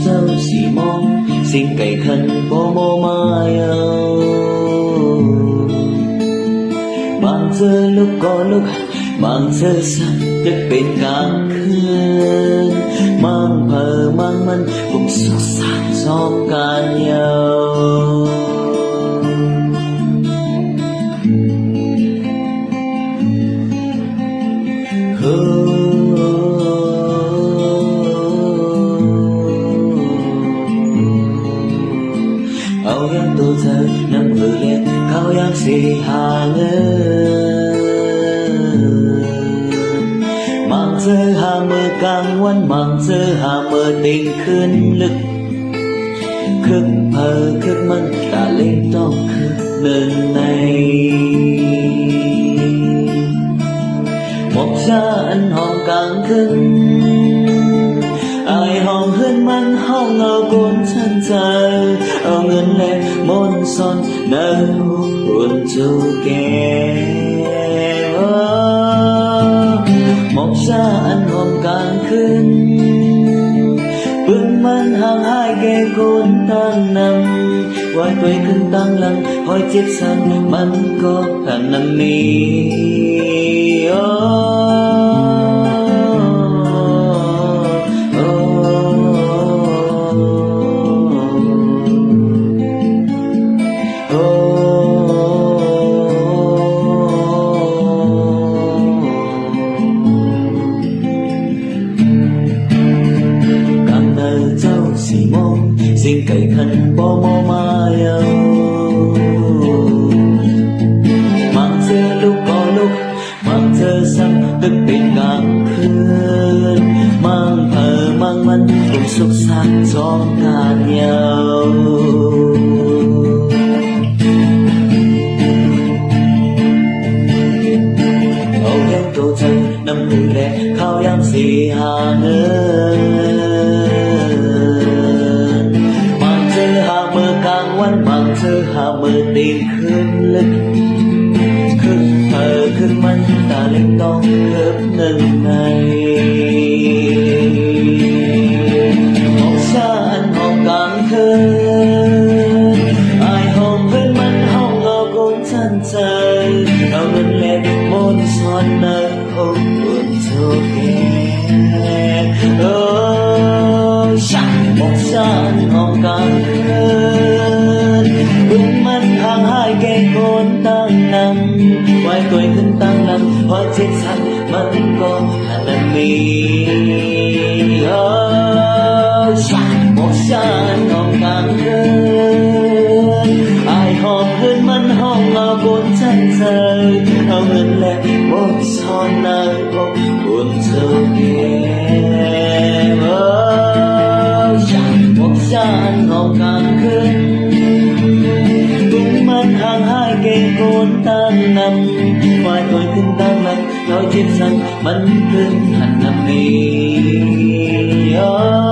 เจ้าสีมองสิ่งไก่ขันโปโมมาเยาบางเธอลุกก็ลุกบางเธอสักดึกเป็นกลางคืนมั่งเพอมั่งมันกุมสุขสันต์ซ้อมการเยาเอายังตัวเธอน้ำมือเล็กเขายังสีหาเงินมั่งเธอหามือกลางวันมั่งเธอหามือติงขึ้นลึกคึกเพอคึกมันตาเล่นต้องคึกเดินในหมกชาอันห้องกลางคืนไอห้องเฮือนมันห้องเอากนฉันใจเอาเงินและมนต์ซ่อนในหุ่นจูแก่หมกชาอันห้องกลางคืนปึ้งมันห่างหายแก่คนตั้งนำไว้ตัวขึ้นตั้งหลังคอยเจ็บซ้ำมันก็ผ่านน้ำนี้เจ้าสีมองสิ่งไก่ขันบ่มอมาเยามั่งเธอลุกก็ลุกมั่งเธอสั่งดึกเป็นกลางคืนมั่งเพอมั่งมันคงสุขสันต์ซ้อนการเยาเอาแก้มตัวเธอน้ำมือแลเขายังสีหาเงินวันบางเธอหามือตีนขึ้นลึกขึ้นเธอขึ้นมันตาเล็กต้องเกือบหนึ่งในห้องชาอันห้องกลางคืนไอห้องเพื่อนมันห้องเอาคนฉันใจเอาเงินเล็กมนต์ซ่อนในห้องอุ่นโชแก่ชาห้องชาอันห้องกลางคืนมันห่างหายแก่คนตั้งนำไว้ตัวขึ้นตั้งลำพอเจ็บสันมันก็หันมีชาหมกชาห้องกลางคืนไอห้องคืนมันห้องเอาบนฉันเธอเอาเงินและบนซ่อนในห้องบนเธอแก่ชาหมกชาห้องกลางคืนมันห่างหายเก่งโกนตั้งนำไว้คอยขึ้นตั้งหลังคอยเจ็บสั่นมันขึ้นหันนำนี้